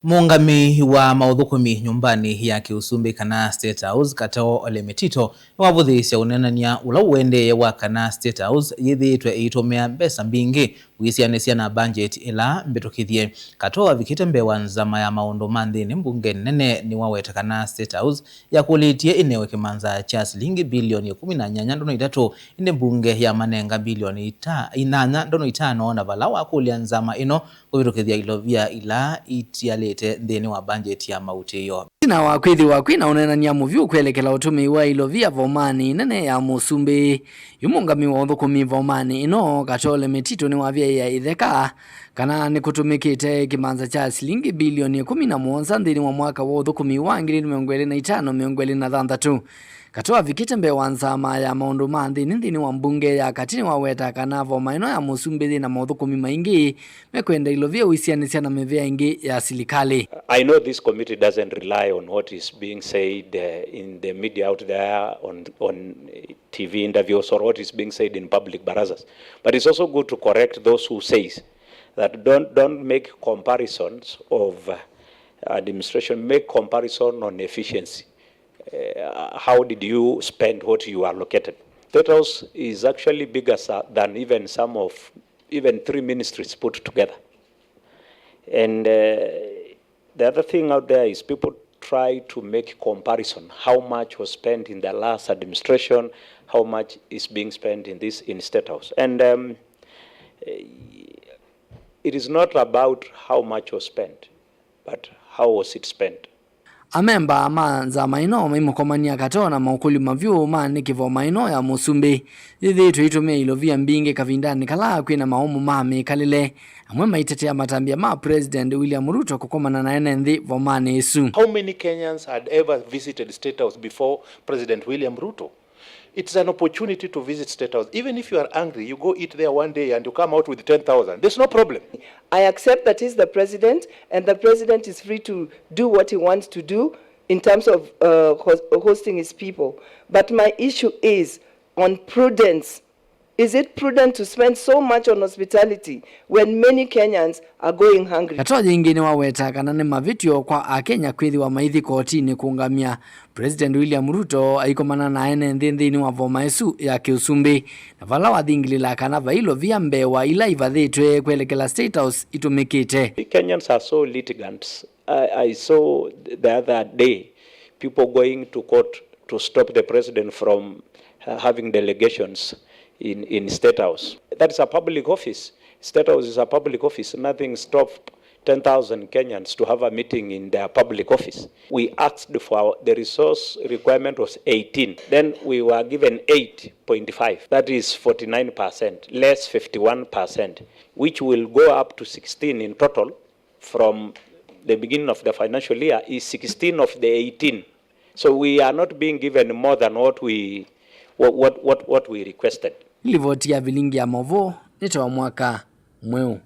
Muungamii wa Mauthukumi nyumbani ya Kiusumbi Kana State House Katoo Ole Metito Niwavuthiisya Uneenania ula Uendee wa Kana State House Yithiitwe Iitumia Mbesa Mbingi Uisianisya na budget ila Mbitukithye. Katoo Avikite Mbee wa Nzama ya Maundu ma Nthini Mbungeni Nene Niwaweta Kana State House Yakulitye Inewe Kimanza cha Silingi bilioni 18.3 indi Mbunge ya Manenga bilioni 8.5 na vala wakulya Nzama ino Mbitukithye ilovia ila itialite nthini wa budget ya mauti iyo. Na wakwithi wakwina Uneenania muvyu kwelekela utumi wa ilovia vomani nene ya musumbi Muungamii wa Mauthukumi vomani ino Katoo Ole Metito niwavia ya itheka kana ni kutumikite Kimanza cha Silingi bilioni 17 nthini wa mwaka wa Mauthukumi wa 2025-2026. Katoo Avikite Mbee wa Nzama ya Maundu ma Nthini wa Mbunge ya katini Niwaweta kana vomano ya musumbi na Mauthukumi maingi mekwenda ilovia Uisianisya na mivea ingi ya silikali. I know this committee doesn't rely on what is being said in the media out there, on TV interviews, or what is being said in public barazas. But it's also good to correct those who say that don't make comparisons of administration, make comparison on efficiency. How did you spend what you allocated? State House is actually bigger than even even 3 ministries put together. And the other thing out there is people try to make comparison. How much was spent in the last administration? How much is being spent in State House? And it is not about how much was spent, but how was it spent. Amemba ma Nzama ino maimukomania Katoo na maukuli mavyu maaniki voma ino ya musumbi Yithiitwe Iitumia ilovia Mbingi kavindani kala kwina maumu mami kalile amwe maitetea matambia ma President William Ruto kukomana na nthi vomani isu. How many Kenyans had ever visited State House before President William Ruto? It's an opportunity to visit State House. Even if you are angry, you go eat there one day and you come out with 10,000. There's no problem. I accept that he's the president, and the president is free to do what he wants to do in terms of hosting his people. But my issue is on prudence. Is it prudent to spend so much on hospitality when many Kenyans are going hungry? Katoo jingi Niwaweta kana ni mavitio kwa Akenya kwithi wa maithi kotini kuungamia President William Ruto aikomana na nthini wa voma isu ya Kiusumbi na vala wathingilila kana vailo via Mbee wa ila ivathitwe kwelekela State House itumikite. Kenyans are so litigants. I saw the other day people going to court to stop the president from having delegations in State House. That is a public office. State House is a public office. Nothing stopped 10,000 Kenyans to have a meeting in their public office. We asked for the resource requirement was 18. Then we were given 8.5. That is 49%, less 51%, which will go up to 16 in total. From the beginning of the financial year is 16 of the 18. So we are not being given more than what we requested. Livoti ya vilingi ya movo nitoa mwaka mweu.